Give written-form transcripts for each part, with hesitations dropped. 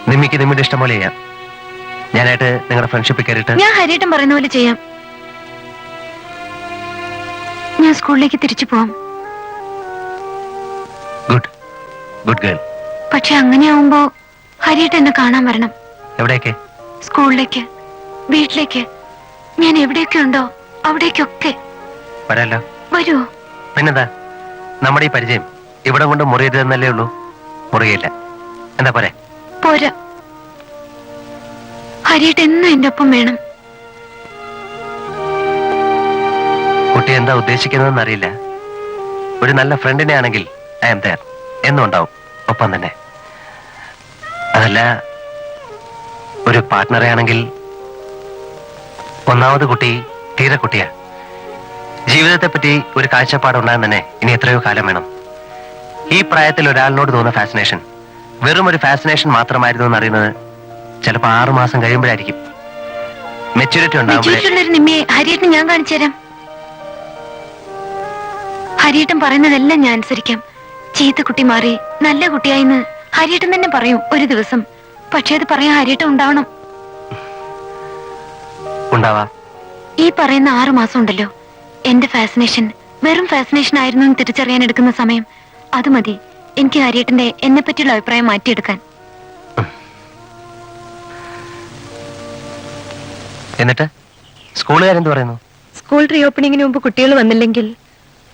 നിമ്മിക്ക് നിമ്മിയുടെ ഇഷ്ടം പോലെ ചെയ്യാം. ഞാനായിട്ട് നിങ്ങളുടെ ഫ്രണ്ട്ഷിപ്പ് കയറിയിട്ട് ഞാൻ ഹരിയേട്ടൻ പറയുന്ന പോലെ ചെയ്യാം. ഞാൻ സ്കൂളിലേക്ക് തിരിച്ചു പോവാം. Good good girl. പക്ഷെ അങ്ങനെയാവുമ്പോ ഹരിയേട്ടൻ എന്നെ കാണാൻ വരണം. എവിടേക്ക്? സ്കൂളിലേക്ക്, വീട്ടിലേക്ക്, ഞാൻ എവിടെയൊക്കെ ഉണ്ടോ അവിടേക്കൊക്കെ വരാലോ. വരുമോ? പിന്നെന്താ, നമ്മുടെ ഈ പരിചയം ഇവിടെ കൊണ്ട് മുറിയരുതെന്നല്ലേ ഉള്ളൂ. മുറിയില്ല. എന്താ പോരെ? പോരാ. ഹരിയേട്ടൻ എന്നും എന്റെ ഒപ്പം വേണം. കുട്ടി എന്താ ഉദ്ദേശിക്കുന്നതെന്ന് അറിയില്ല. ഒരു നല്ല ഫ്രണ്ടിനെ ആണെങ്കിൽ ഐ എം ദെയർ എന്നും ഉണ്ടാവും ഒപ്പം തന്നെ. അതല്ല, ഒരു പാർട്ട്ണറെ ആണെങ്കിൽ ഒന്നാമത് കുട്ടി തീരെ കുട്ടിയാ. ജീവിതത്തെ പറ്റി ഒരു കാഴ്ചപ്പാടുണ്ടാകാൻ തന്നെ ഇനി എത്രയോ കാലം വേണം. ഈ പ്രായത്തിൽ ഒരാളിനോട് തോന്നുന്ന ഫാസിനേഷൻ വെറും ഒരു ഫാസിനേഷൻ മാത്രമായിരുന്നു എന്ന് അറിയുന്നത് ചിലപ്പോൾ 6 മാസം കഴിയുമ്പോഴായിരിക്കും. മെച്യൂരിറ്റി ഉണ്ടാകുമ്പോൾ നിമ്മയെ ഹരിയേട്ടൻ ഞാൻ കാണിച്ചു തരാം. ഹരിയേട്ടൻ പറയുന്നതെല്ലാം ഞാൻ അനുസരിക്കാം. ചീത്ത കുട്ടി മാറി നല്ല കുട്ടിയായിന്ന് ഹരിയേട്ടൻ തന്നെ പറയും ഒരു ദിവസം. പക്ഷെ അത് പറയാൻ ഹരിയേട്ടൻ ഉണ്ടാവണം. ഉണ്ടാവാം. ഈ പറയുന്ന 6 മാസം ഉണ്ടല്ലോ, എന്റെ ഫാസിനേഷൻ വെറും ഫാസിനേഷൻ ആയിരുന്നു എന്ന് തിരിച്ചറിയാൻ എടുക്കുന്ന സമയം, അത് മതി എനിക്ക് ഹരിയേട്ടന്റെ എന്നെ പറ്റിയുള്ള അഭിപ്രായം മാറ്റിയെടുക്കാൻ. എന്നിട്ട് സ്കൂളുകാരെന്ത് പറയുന്നു? സ്കൂൾ റീ ഓപ്പണിംഗിന് മുമ്പ് കുട്ടികൾ വന്നില്ലെങ്കിൽ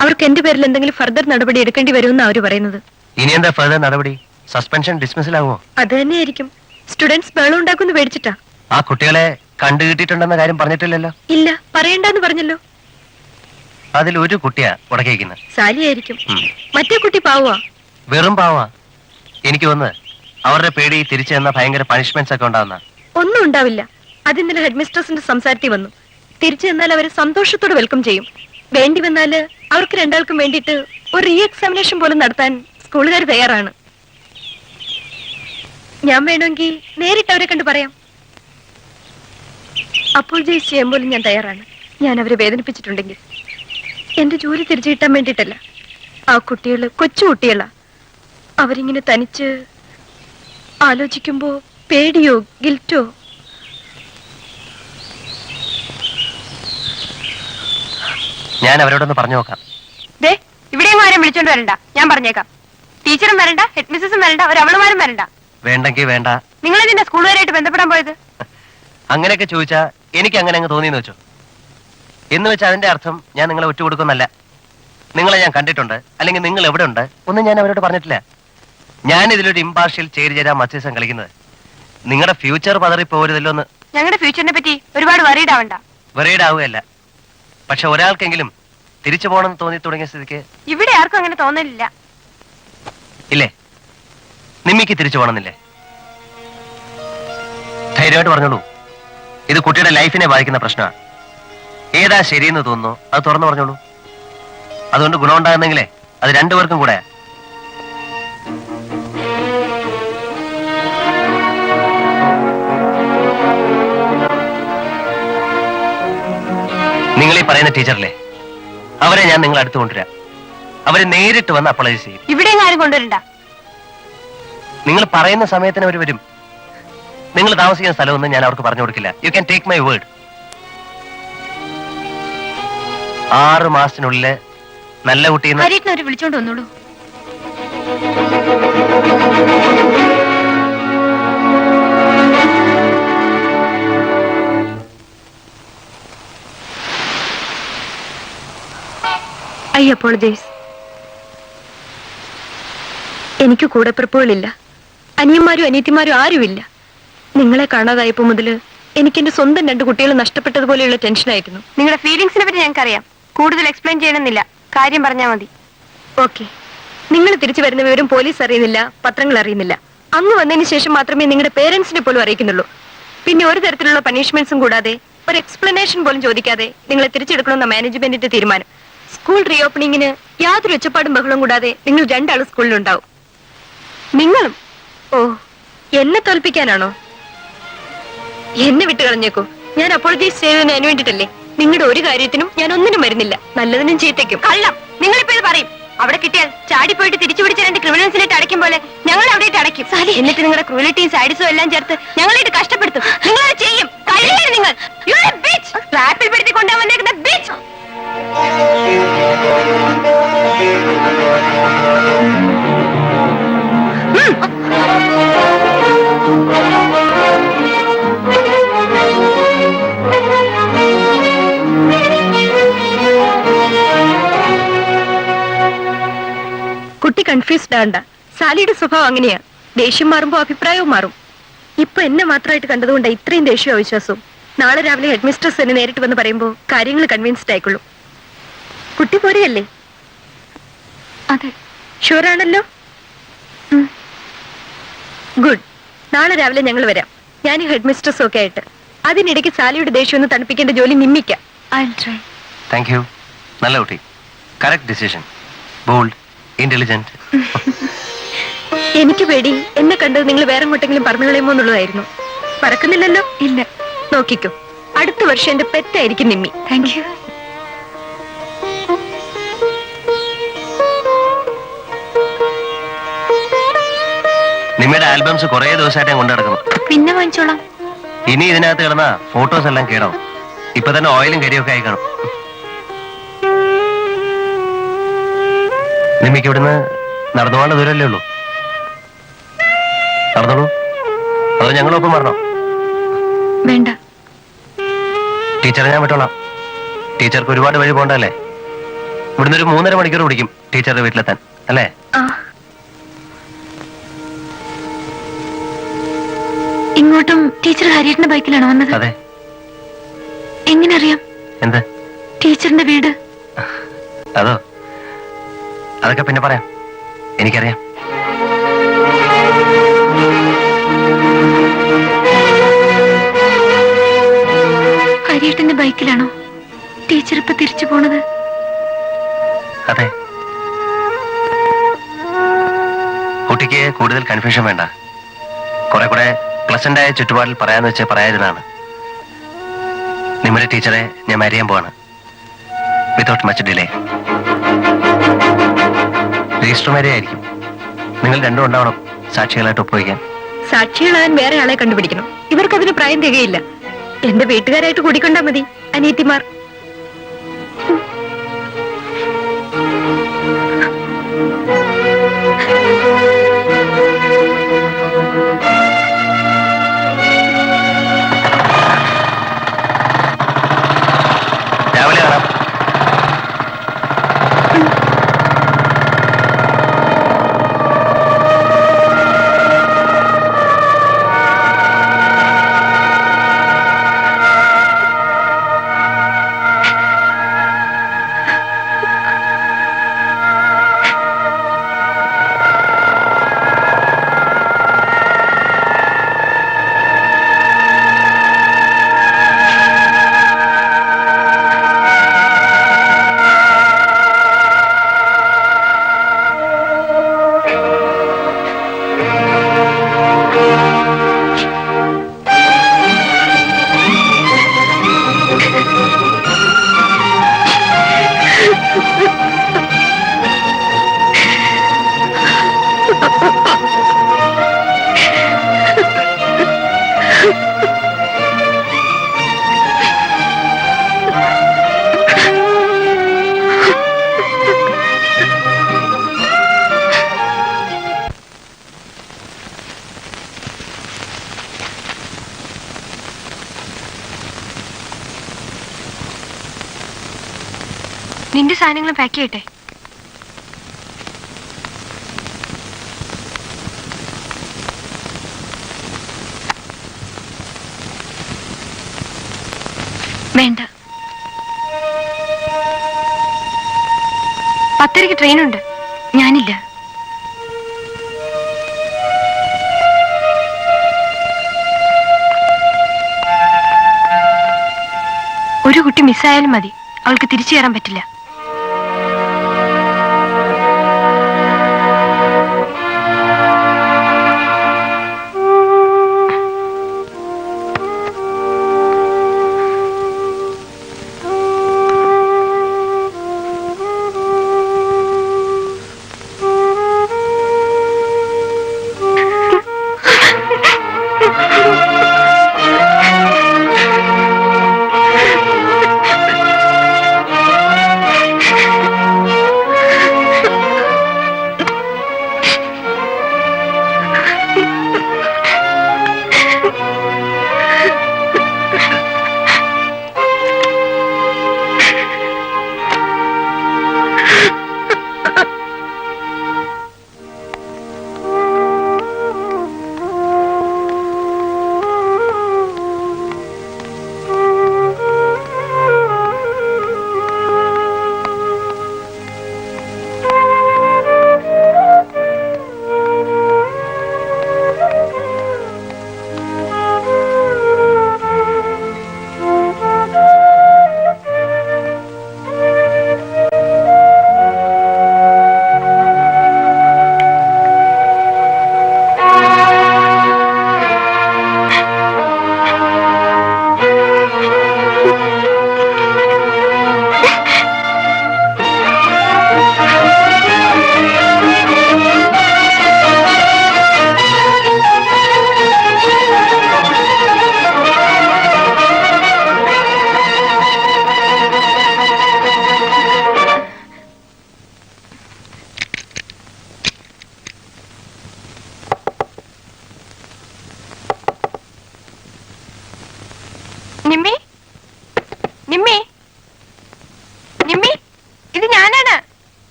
അവർക്ക് എന്റെ പേരിൽ എന്തെങ്കിലും ഫർദർ നടപടി എടുക്കേണ്ടി വരുമെന്ന് അവര് പറയുന്നത്. ഇനി എന്താ ഫർദർ നടപടി? സസ്പെൻഷൻ, ഡിസ്മിസൽ ആകുമോ? അത് തന്നെയായിരിക്കും. സ്റ്റുഡൻസ് ബഹളം ഉണ്ടാക്കുന്നു പേടിച്ചിട്ടാ. ആ കുട്ടികളെ കണ്ടു കിട്ടിയിട്ടുണ്ടെന്ന കാര്യം പറഞ്ഞിട്ടില്ലല്ലോ. ഇല്ല, പറയണ്ടെന്ന് പറഞ്ഞല്ലോ. അതിൽ ഒരു കുട്ടിയാ ഉടക്കിയിരിക്കുന്നത്. സാലിയായിരിക്കും. മറ്റേ കുട്ടി പാവാ. വെറും പാവാ. എനിക്ക് വന്ന് അവരുടെ പേടി തിരിച്ചു തന്ന ഭയങ്കര പണിഷ്മെന്റ്സ് ഒക്കെ ഉണ്ടാവുന്ന. ഒന്നും ഉണ്ടാവില്ല. അത് ഇന്നലെ ഹെഡ് മിസ്ട്രസിന്റെ സംസാരത്തിൽ വന്നു. തിരിച്ചു തന്നാൽ അവരെ സന്തോഷത്തോടെ വെൽക്കം ചെയ്യും. വേണ്ടി വന്നാല് അവർക്ക് രണ്ടാൾക്കും വേണ്ടിയിട്ട് ഒരു റീ എക്സാമിനേഷൻ പോലും നടത്താൻ സ്കൂളുകാർ തയ്യാറാണ്. ഞാൻ വേണമെങ്കിൽ നേരിട്ട് അവരെ കണ്ട് പറയാം. അപ്പോൾ ജയിച്ച് ചെയ്യാൻ പോലും ഞാൻ തയ്യാറാണ്. ഞാൻ അവരെ വേദനിപ്പിച്ചിട്ടുണ്ടെങ്കിൽ. എന്റെ ജോലി തിരിച്ചു കിട്ടാൻ വേണ്ടിയിട്ടല്ല. ആ കുട്ടികള് കൊച്ചു കുട്ടികളാ. അവരിങ്ങനെ തനിച്ച് ആലോചിക്കുമ്പോ പേടിയോ ഗിൽറ്റോ. ഞാൻ അവരോടൊന്ന് പറഞ്ഞു നോക്കാം. ദേ, ഇവിടെയും ആരും വിളിച്ചോണ്ട് വരണ്ട. ഞാൻ പറഞ്ഞേക്കാം. ടീച്ചറും വരണ്ട, ഹെഡ് മിസ്സസും വരണ്ട, ഒരു അവളുമാരും വരണ്ട. വേണ്ടെങ്കിൽ വേണ്ട. നിങ്ങൾ ഇതിന്റെ സ്കൂളുകാരായിട്ട് ബന്ധപ്പെടാൻ പോയത്? അങ്ങനെയൊക്കെ ചോദിച്ചാ എനിക്ക് അങ്ങനെ അങ്ങ് തോന്നിയെന്ന് വെച്ചോ. എന്ന് വെച്ചാൽ അതിന്റെ അർത്ഥം ഞാൻ നിങ്ങളെ ഒറ്റുകൊടുക്കുന്നല്ല. നിങ്ങളെ ഞാൻ കണ്ടിട്ടുണ്ട്, അല്ലെങ്കിൽ നിങ്ങൾ എവിടെ ഉണ്ട് ഒന്നും ഞാൻ അവരോട് പറഞ്ഞിട്ടില്ല. ഞാൻ ഇതിലൊരു ഇമ്പാർഷ്യൽ ചേരിചേരാ മത്സ്യം കളിക്കുന്നത് നിങ്ങളുടെ ഫ്യൂച്ചർ പതറി പോരുതല്ലോ എന്ന്. ഞങ്ങളുടെ ഫ്യൂച്ചറിനെ പറ്റി ഒരുപാട് വറീഡ് ആവണ്ട. വറീഡ് ആവുകയല്ല, പക്ഷെ ഒരാൾക്കെങ്കിലും തിരിച്ചു പോകണമെന്ന് തോന്നി തുടങ്ങിയ സ്ഥിതിക്ക് ഇവിടെ ആർക്കും അങ്ങനെ തോന്നലില്ല. ഇല്ലേ? നിമ്മിക്ക് തിരിച്ചു പോകണമെന്നില്ലേ? ധൈര്യമായിട്ട് പറഞ്ഞോളൂ. ഇത് കുട്ടിയുടെ ലൈഫിനെ ബാധിക്കുന്ന പ്രശ്നമാണ്. ഏതാ ശരിയെന്ന് തോന്നുന്നു അത് തുറന്നു പറഞ്ഞോളൂ. അതുകൊണ്ട് ഗുണമുണ്ടാകുന്നെങ്കിലേ അത് രണ്ടുപേർക്കും കൂടെ. നിങ്ങൾ ഈ പറയുന്ന ടീച്ചറില്ലേ, അവരെ ഞാൻ നിങ്ങൾ അടുത്ത് കൊണ്ടുവരാം. അവരെ നേരിട്ട് വന്ന് അപ്ലൈസ് ചെയ്യും. ഇവിടെ ആരും കൊണ്ടുവരണ്ട. നിങ്ങൾ പറയുന്ന സമയത്തിന് അവർ വരും. നിങ്ങൾ താമസിക്കുന്ന സ്ഥലമൊന്നും ഞാൻ അവർക്ക് പറഞ്ഞു കൊടുക്കില്ല. You can take my word. 6 മാസത്തിനുള്ളില് നല്ല കുട്ടീന്ന് ഹരിയേട്ടനെ വിളിച്ചോണ്ട് വന്നോളൂ. I apologise. എനിക്ക് കൂടപ്പിറപ്പുകളില്ല. അനിയന്മാരും അനിയത്തിമാരും ആരുമില്ല. നിങ്ങളെ കാണാതായപ്പോ മുതല് എനിക്ക് എന്റെ സ്വന്തം 2 കുട്ടികൾ നഷ്ടപ്പെട്ടതുപോലെയുള്ള ടെൻഷനായിരുന്നു. നിങ്ങളുടെ ഫീലിംഗ്സിനെ പറ്റി ഞങ്ങൾക്കറിയാം. കൂടുതൽ എക്സ്പ്ലെയിൻ ചെയ്യണമെന്നില്ല. കാര്യം പറഞ്ഞാൽ മതി. ഓക്കെ. നിങ്ങൾ തിരിച്ചു വരുന്ന വിവരം പോലീസ് അറിയുന്നില്ല, പത്രങ്ങൾ അറിയുന്നില്ല. അങ്ങ് വന്നതിന് ശേഷം മാത്രമേ നിങ്ങളുടെ പേരൻസിനെ പോലും അറിയിക്കുന്നുള്ളൂ. പിന്നെ ഒരു തരത്തിലുള്ള പണിഷ്മെന്റ്സും കൂടാതെ ഒരു എക്സ്പ്ലനേഷൻ പോലും ചോദിക്കാതെ നിങ്ങളെ തിരിച്ചെടുക്കണമെന്ന മാനേജ്മെന്റിന്റെ തീരുമാനം. സ്കൂൾ റീ ഓപ്പണിംഗിന് യാതൊരു ഒച്ചപ്പാടും ബഹളവും കൂടാതെ നിങ്ങൾ 2 ആളും സ്കൂളിലുണ്ടാവും. നിങ്ങളും. ഓ, എന്നെ തോൽപ്പിക്കാനാണോ? എന്നെ വിട്ടു കളഞ്ഞേക്കോ. ഞാൻ അപ്പോളജൈസ് ചെയ്തതിന് അതിന് വേണ്ടിട്ടല്ലേ. നിങ്ങളുടെ ഒരു കാര്യത്തിനും ഞാൻ ഒന്നിനും വരുന്നില്ല, നല്ലതിനും ചീത്തയ്ക്കും. കള്ളം. നിങ്ങളിപ്പോ ഇത് പറയും. അവിടെ കിട്ടിയാൽ ചാടിപ്പോയിട്ട് തിരിച്ചു പിടിച്ച 2 ക്രിമിനൽസിനായിട്ട് അടയ്ക്കും പോലെ ഞങ്ങൾ അവിടെ അടയ്ക്കും. എന്നിട്ട് നിങ്ങളുടെ ക്രൂലിറ്റിയും സാഡിസും എല്ലാം ചേർത്ത് ഞങ്ങളായിട്ട് കഷ്ടപ്പെടുത്തും. നിങ്ങൾ അത് ചെയ്യും. കഴിയില്ല നിങ്ങൾ. ട്രാപ്പിൽ പെടുത്തി കൊണ്ടുപോകാൻ വന്നേക്കുന്ന ബീച്ച്. കുട്ടി കൺഫ്യൂസ്ഡ് ആവണ്ട. സാലിയുടെ സ്വഭാവം അങ്ങനെയാ. ദേഷ്യം മാറുമ്പോ അഭിപ്രായവും മാറും. ഇപ്പൊ എന്നെ മാത്രമായിട്ട് കണ്ടതുകൊണ്ട് ഇത്രയും ദേഷ്യവും അവിശ്വാസവും. നാളെ രാവിലെ ഹെഡ് മിസ്ട്രസ് എന്നെ നേരിട്ട് വന്ന് പറയുമ്പോ കാര്യങ്ങൾ കൺവിൻസ്ഡ് ആയിക്കൊള്ളും. കുട്ടി പോരെയല്ലേ? അതെ. ഷുവറാണല്ലോ? ഗുഡ്. നാളെ രാവിലെ ഞങ്ങൾ വരാം. ഞാൻ ഹെഡ് മിസ്ട്രസ് ഒക്കെ ആയിട്ട്. അതിനിടയ്ക്ക് സാലിയുടെ ദേഷ്യം ഒന്ന് തണുപ്പിക്കേണ്ട ജോലി നിമ്മിക്കാം. Thank you. നല്ല കുട്ടി. Correct decision. Bold, intelligent. എനിക്ക് പേടി എന്നെ കണ്ടത് നിങ്ങൾ വേറെ എങ്ങോട്ടെങ്കിലും പറഞ്ഞു കളയുമോ എന്നുള്ളതായിരുന്നു. പറക്കുന്നില്ലല്ലോ? ഇല്ല. നോക്കിക്കോ, അടുത്ത വർഷം എന്റെ പെറ്റായിരിക്കും നിമ്മി. Thank you. നിമ്മയുടെ ആൽബംസ് കുറെ ദിവസമായിട്ട് ഞാൻ കൊണ്ടു നടക്കുന്നു. പിന്നെ വാങ്ങിച്ചോളാം. ഇനി ഇതിനകത്ത് കിടന്ന ഫോട്ടോസ് എല്ലാം കേടാവും. ഇപ്പൊ തന്നെ ഓയിലും കരിയൊക്കെ ആയി കാണും. നിമ്മിക്ക് ഇവിടുന്ന് നടന്നു പോകാനുള്ള ദൂരമല്ലേ ഉള്ളൂ. നടന്നോളൂ. അതോ ഞങ്ങളൊപ്പം പറഞ്ഞോ? വേണ്ട. ടീച്ചറെ ഞാൻ വിട്ടോളാം. ടീച്ചർക്ക് ഒരുപാട് വഴി പോകണ്ടല്ലേ? ഇവിടുന്ന് ഒരു 3.5 മണിക്കൂർ പിടിക്കും ടീച്ചറുടെ വീട്ടിലെത്താൻ, അല്ലേ? ഇങ്ങോട്ടും ടീച്ചർ ഹരിയേട്ടന്റെ ബൈക്കിലാണോ വന്നത്? അതെ. എങ്ങനെ അറിയാം? എന്ത്? ടീച്ചറിന്റെ വീട്. അതോ, അതൊക്കെ പിന്നെ പറയാം. എനിക്കറിയാം. ഹരിയേട്ടന്റെ ബൈക്കിലാണോ ടീച്ചർ ഇപ്പൊ തിരിച്ചു പോണത്? അതെ. കുട്ടിക്ക് കൂടുതൽ കൺഫ്യൂഷൻ വേണ്ട. കുറെ കൂടെ പ്ലസന്റ് ആയ ചുറ്റുപാടിൽ പറയാന്ന് വെച്ചാൽ പറയാതിനാണ്. നിങ്ങളുടെ ടീച്ചറെ ഞാൻ മാരി ചെയ്യാൻ പോവാണ്. Without much delay. Register marriage ആയിരിക്കും. നിങ്ങൾ രണ്ടും ഉണ്ടാവണം സാക്ഷികളായിട്ട് ഒപ്പുവയ്ക്കാൻ. സാക്ഷികളാകാൻ വേറെ ആളെ കണ്ടുപിടിക്കണം. ഇവർക്കതിന് പ്രായം തികയില്ല. എന്റെ വീട്ടുകാരായിട്ട് കൂടിക്കൊണ്ടാ മതി. അനിയത്തിമാർ. രാവിലെ കാണാം. നിന്റെ സാധനങ്ങളും പാക്ക് ചെയ്യട്ടെ? വേണ്ട. 10:30 ട്രെയിനുണ്ട്. ഞാനില്ല. ഒരു കുട്ടി മിസ്സായാലും മതി, അവൾക്ക് തിരിച്ചു കയറാൻ പറ്റില്ല.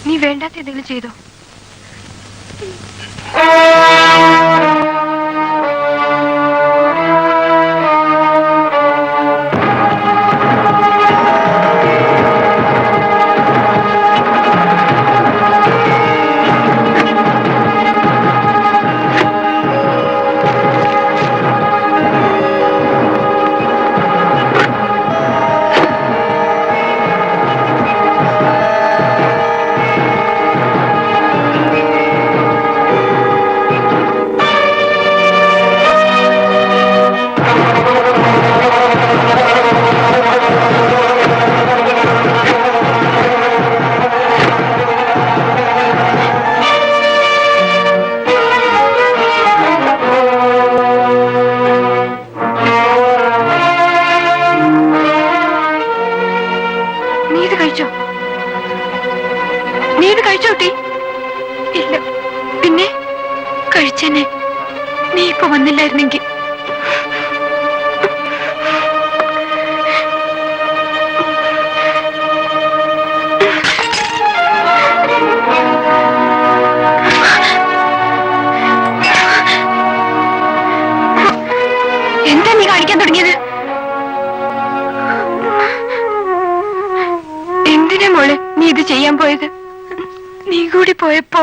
നീ വേണ്ടാത്ത എന്തെങ്കിലും ചെയ്തോ? നീ ഇത് കഴിച്ചോട്ടി? ഇല്ല. പിന്നെ കഴിച്ചെന്നെ. നീ ഇപ്പൊ വന്നില്ലായിരുന്നെങ്കിൽ. എന്താ നീ കാണിക്കാൻ തുടങ്ങിയത്? എന്തിനാ മോളെ നീ ഇത് ചെയ്യാൻ പോയത്? നീ കൂടി പോയപ്പോ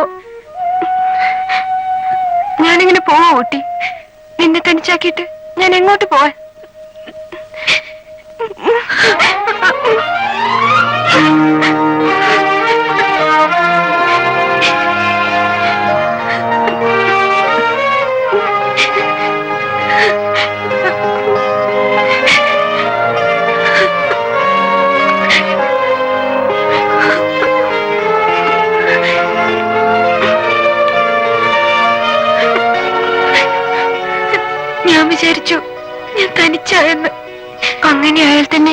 ഞാനിങ്ങനെ പോവാ ഊട്ടി? നിന്നെ തനിച്ചാക്കിയിട്ട് ഞാൻ എങ്ങോട്ട് പോവാൻ? ഞാൻ വിചാരിച്ചു ഞാൻ തനിച്ചായെന്ന്. അങ്ങനെ ആയാൽ തന്നെ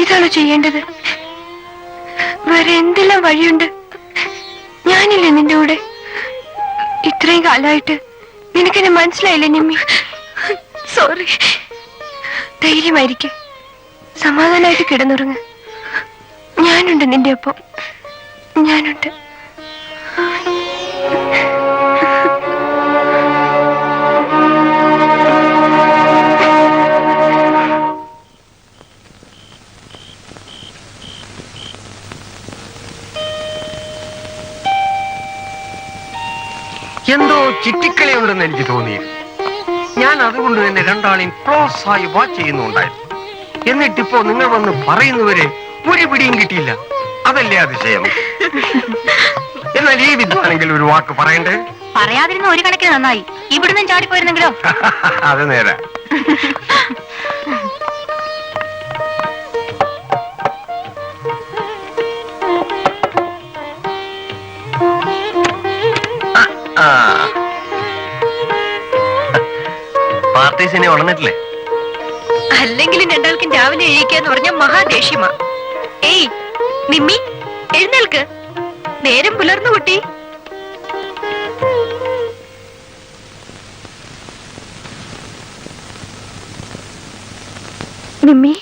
ഇതാണോ ചെയ്യേണ്ടത്? വേറെ എന്തെല്ലാം വഴിയുണ്ട്? ഞാനില്ലേ നിന്റെ കൂടെ? ഇത്രയും കാലമായിട്ട് നിനക്കെന്നെ മനസ്സിലായില്ലേ നിമ്മി? സോറി. ധൈര്യമായിരിക്കെ, സമാധാനമായിട്ട് കിടന്നുറങ്ങ്. ഞാനുണ്ട് നിന്റെ ഒപ്പം. ഞാനുണ്ട്. എന്തോ ചിറ്റിക്കളി ഉണ്ടെന്ന് എനിക്ക് തോന്നിയിരുന്നു. ഞാൻ അതുകൊണ്ട് തന്നെ രണ്ടാളെയും ക്ലോസ് ആയി വാച്ച് ചെയ്യുന്നുണ്ടായിരുന്നു. എന്നിട്ടിപ്പോ നിങ്ങൾ വന്ന് പറയുന്നവരെ ഒരു പിടിയും കിട്ടിയില്ല. അതല്ലേ അതിശയം? എന്നാൽ ഈ വിദ്വാനെങ്കിൽ ഒരു വാക്ക് പറയണ്ടേ? പറയാതിരുന്ന ഒരു കണക്കിന് നന്നായി. ഇവിടുന്ന് ചാടിപ്പോയിരുന്നെങ്കിലോ? അത് നേരെ. പാർട്ടീസിനെ ഉണർന്നിട്ടില്ലേ? അല്ലെങ്കിലും രണ്ടാൾക്കും രാവിലെ എഴുതിക്കാന്ന് പറഞ്ഞ മഹാദേഷ്യമാ. ഏയ് നിമ്മി, എഴുന്നേൽക്ക്. നേരം പുലർന്നു കുട്ടി. നിമ്മി